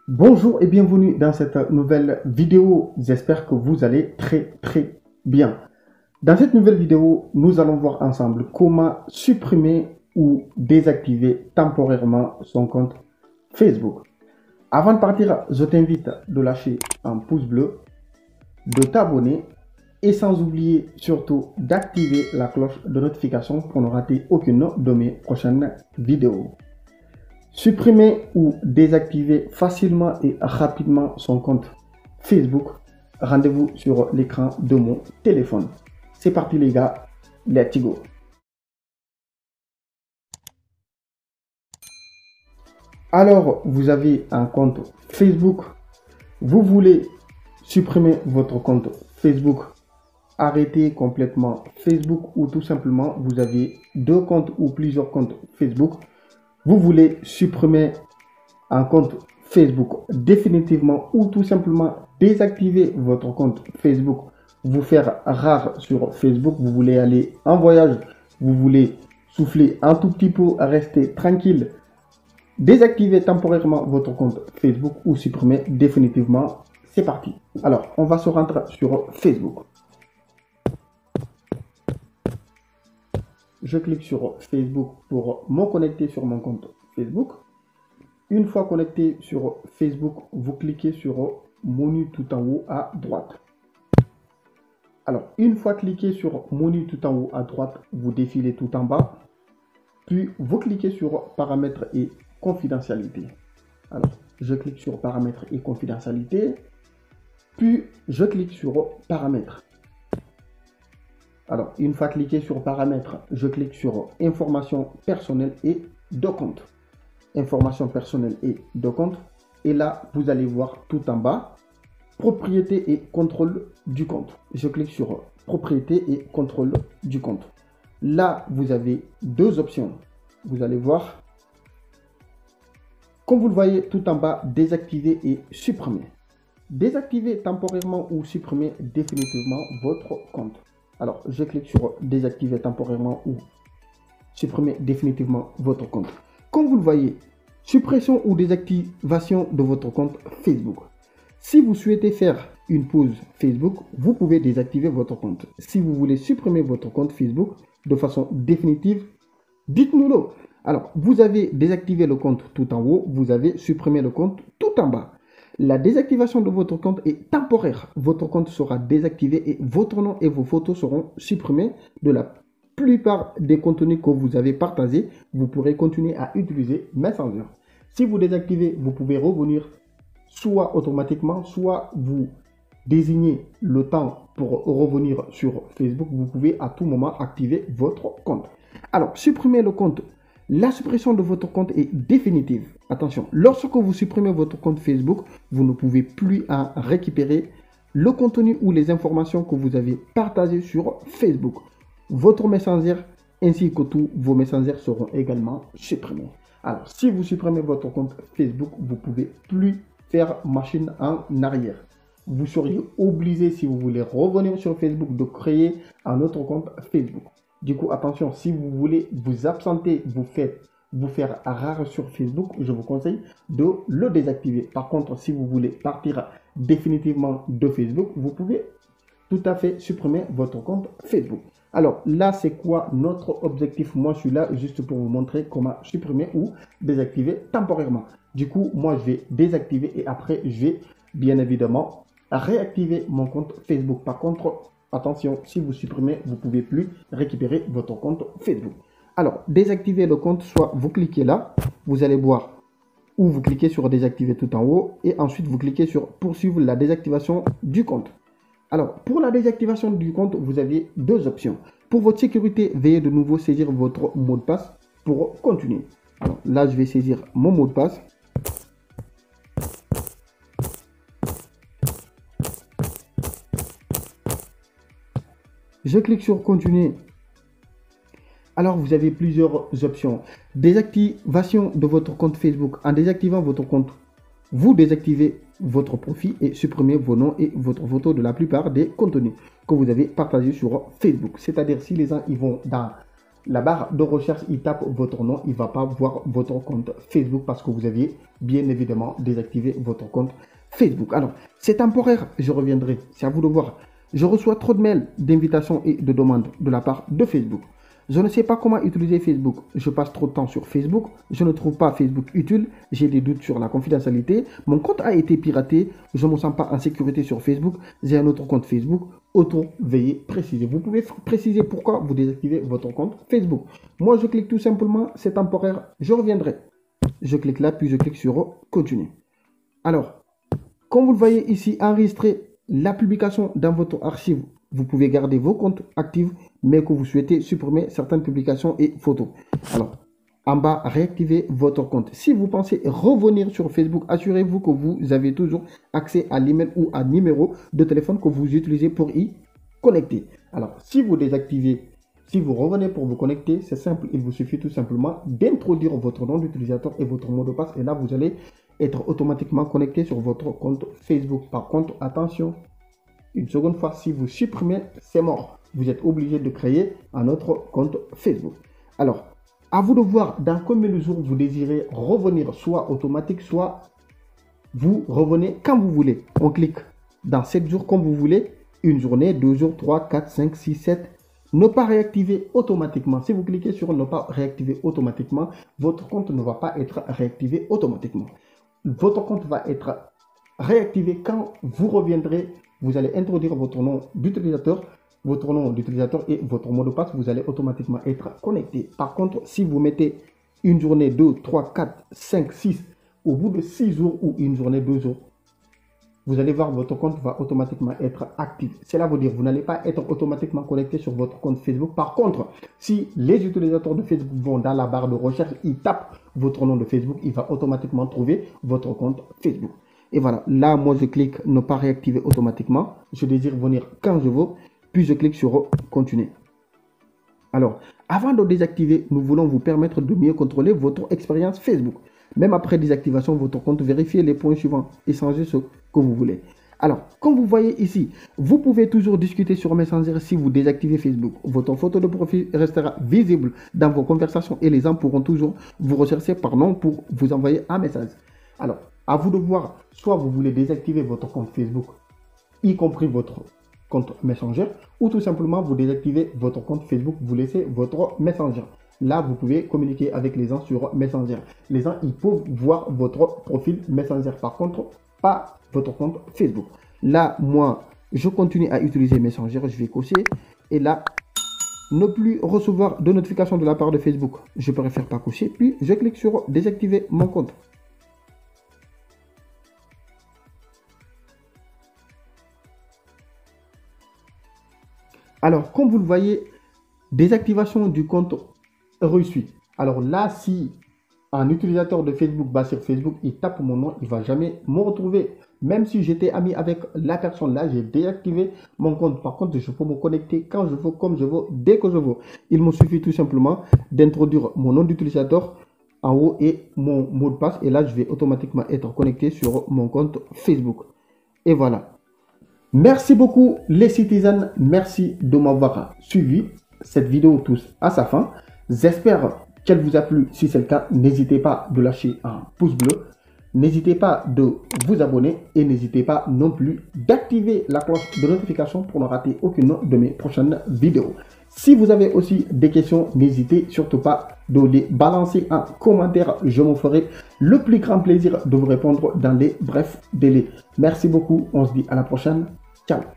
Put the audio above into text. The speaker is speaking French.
Bonjour et bienvenue dans cette nouvelle vidéo. J'espère que vous allez très bien. Dans cette nouvelle vidéo, nous allons voir ensemble comment supprimer ou désactiver temporairement son compte Facebook. Avant de partir, je t'invite de lâcher un pouce bleu, de t'abonner et sans oublier surtout d'activer la cloche de notification pour ne rater aucune de mes prochaines vidéos. Supprimer ou désactiver facilement et rapidement son compte Facebook. Rendez-vous sur l'écran de mon téléphone. C'est parti les gars, let's go. Alors, vous avez un compte Facebook. Vous voulez supprimer votre compte Facebook, arrêter complètement Facebook ou tout simplement vous avez deux comptes ou plusieurs comptes Facebook. Vous voulez supprimer un compte Facebook définitivement ou tout simplement désactiver votre compte Facebook, vous faire rare sur Facebook, vous voulez aller en voyage, vous voulez souffler un tout petit peu, rester tranquille, désactiver temporairement votre compte Facebook ou supprimer définitivement, c'est parti. Alors, on va se rendre sur Facebook. Je clique sur Facebook pour me connecter sur mon compte Facebook. Une fois connecté sur Facebook, vous cliquez sur menu tout en haut à droite. Alors, une fois cliqué sur menu tout en haut à droite, vous défilez tout en bas. Puis, vous cliquez sur paramètres et confidentialité. Alors, je clique sur paramètres et confidentialité. Puis, je clique sur paramètres. Alors, une fois cliqué sur paramètres, je clique sur informations personnelles et de compte. Informations personnelles et de compte. Et là, vous allez voir tout en bas, propriété et contrôle du compte. Je clique sur propriété et contrôle du compte. Là, vous avez deux options. Vous allez voir, comme vous le voyez tout en bas, désactiver et supprimer. Désactiver temporairement ou supprimer définitivement votre compte. Alors, je clique sur désactiver temporairement ou supprimer définitivement votre compte. Comme vous le voyez, suppression ou désactivation de votre compte Facebook. Si vous souhaitez faire une pause Facebook, vous pouvez désactiver votre compte. Si vous voulez supprimer votre compte Facebook de façon définitive, dites-nous-le. Alors, vous avez désactivé le compte tout en haut, vous avez supprimé le compte tout en bas. La désactivation de votre compte est temporaire. Votre compte sera désactivé et votre nom et vos photos seront supprimés de la plupart des contenus que vous avez partagés. Vous pourrez continuer à utiliser Messenger. Si vous désactivez, vous pouvez revenir soit automatiquement, soit vous désignez le temps pour revenir sur Facebook. Vous pouvez à tout moment activer votre compte. Alors, supprimer le compte. La suppression de votre compte est définitive. Attention, lorsque vous supprimez votre compte Facebook, vous ne pouvez plus en récupérer le contenu ou les informations que vous avez partagées sur Facebook. Votre Messenger ainsi que tous vos messengers seront également supprimés. Alors, si vous supprimez votre compte Facebook, vous ne pouvez plus faire machine en arrière. Vous seriez obligé, si vous voulez revenir sur Facebook, de créer un autre compte Facebook. Du coup, attention, si vous voulez vous absenter, vous faire rare sur Facebook, je vous conseille de le désactiver. Par contre, si vous voulez partir définitivement de Facebook, vous pouvez tout à fait supprimer votre compte Facebook. Alors là, c'est quoi notre objectif? Moi, je suis là juste pour vous montrer comment supprimer ou désactiver temporairement. Du coup, moi, je vais désactiver et après, je vais bien évidemment réactiver mon compte Facebook. Par contre, attention, si vous supprimez, vous ne pouvez plus récupérer votre compte Facebook. Alors, désactiver le compte, soit vous cliquez là, vous allez voir, ou vous cliquez sur désactiver tout en haut, et ensuite vous cliquez sur poursuivre la désactivation du compte. Alors, pour la désactivation du compte, vous avez deux options. Pour votre sécurité, veuillez de nouveau saisir votre mot de passe pour continuer. Alors là, je vais saisir mon mot de passe. Je clique sur continuer. Alors, vous avez plusieurs options. Désactivation de votre compte Facebook. En désactivant votre compte, vous désactivez votre profil et supprimez vos noms et votre photo de la plupart des contenus que vous avez partagés sur Facebook. C'est-à-dire, si les gens ils vont dans la barre de recherche, il tape votre nom, il ne va pas voir votre compte Facebook parce que vous aviez bien évidemment désactivé votre compte Facebook. Alors, c'est temporaire, je reviendrai, c'est à vous de voir. Je reçois trop de mails, d'invitations et de demandes de la part de Facebook. Je ne sais pas comment utiliser Facebook. Je passe trop de temps sur Facebook. Je ne trouve pas Facebook utile. J'ai des doutes sur la confidentialité. Mon compte a été piraté. Je ne me sens pas en sécurité sur Facebook. J'ai un autre compte Facebook. Veuillez préciser. Vous pouvez préciser pourquoi vous désactivez votre compte Facebook. Moi, je clique tout simplement. C'est temporaire. Je reviendrai. Je clique là, puis je clique sur Continuer. Alors, comme vous le voyez ici, enregistrer la publication dans votre archive. Vous pouvez garder vos comptes actifs, mais que vous souhaitez supprimer certaines publications et photos. Alors, en bas, réactivez votre compte. Si vous pensez revenir sur Facebook, assurez-vous que vous avez toujours accès à l'email ou à numéro de téléphone que vous utilisez pour y connecter. Alors, si vous désactivez, si vous revenez pour vous connecter, c'est simple. Il vous suffit tout simplement d'introduire votre nom d'utilisateur et votre mot de passe. Et là, vous allez être automatiquement connecté sur votre compte Facebook. Par contre, attention. Une seconde fois, si vous supprimez, c'est mort. Vous êtes obligé de créer un autre compte Facebook. Alors, à vous de voir dans combien de jours vous désirez revenir, soit automatique, soit vous revenez quand vous voulez. On clique dans 7 jours comme vous voulez, une journée, 2 jours, 3, 4, 5, 6, 7. Ne pas réactiver automatiquement. Si vous cliquez sur ne pas réactiver automatiquement, votre compte ne va pas être réactivé automatiquement. Votre compte va être réactivé quand vous reviendrez. Vous allez introduire votre nom d'utilisateur et votre mot de passe. Vous allez automatiquement être connecté. Par contre, si vous mettez une journée, 2, 3, 4, 5, 6, au bout de 6 jours ou une journée, 2 jours, vous allez voir votre compte va automatiquement être actif. Cela veut dire que vous n'allez pas être automatiquement connecté sur votre compte Facebook. Par contre, si les utilisateurs de Facebook vont dans la barre de recherche, ils tapent votre nom de Facebook, il va automatiquement trouver votre compte Facebook. Et voilà, là, moi, je clique ne pas réactiver automatiquement. Je désire venir quand je veux, puis je clique sur continuer. Alors, avant de désactiver, nous voulons vous permettre de mieux contrôler votre expérience Facebook. Même après désactivation de votre compte, vérifiez les points suivants et changez ce que vous voulez. Alors, comme vous voyez ici, vous pouvez toujours discuter sur Messenger si vous désactivez Facebook. Votre photo de profil restera visible dans vos conversations et les gens pourront toujours vous rechercher par nom pour vous envoyer un message. Alors, à vous de voir, soit vous voulez désactiver votre compte Facebook, y compris votre compte Messenger, ou tout simplement vous désactivez votre compte Facebook, vous laissez votre Messenger. Là, vous pouvez communiquer avec les gens sur Messenger. Les gens, ils peuvent voir votre profil Messenger. Par contre, pas votre compte Facebook. Là, moi, je continue à utiliser Messenger. Je vais cocher. Et là, ne plus recevoir de notifications de la part de Facebook. Je préfère pas cocher. Puis, je clique sur désactiver mon compte. Alors, comme vous le voyez, désactivation du compte reçu. Alors là, si un utilisateur de Facebook va sur Facebook, il tape mon nom, il ne va jamais me retrouver. Même si j'étais ami avec la personne là, j'ai désactivé mon compte. Par contre, je peux me connecter quand je veux, comme je veux, dès que je veux. Il me suffit tout simplement d'introduire mon nom d'utilisateur en haut et mon mot de passe. Et là, je vais automatiquement être connecté sur mon compte Facebook. Et voilà. Merci beaucoup les citizens. Merci de m'avoir suivi. Cette vidéo touche à sa fin. J'espère qu'elle vous a plu. Si c'est le cas, n'hésitez pas de lâcher un pouce bleu. N'hésitez pas de vous abonner et n'hésitez pas non plus d'activer la cloche de notification pour ne rater aucune de mes prochaines vidéos. Si vous avez aussi des questions, n'hésitez surtout pas de les balancer en commentaire. Je me ferai le plus grand plaisir de vous répondre dans les brefs délais. Merci beaucoup. On se dit à la prochaine. Ciao.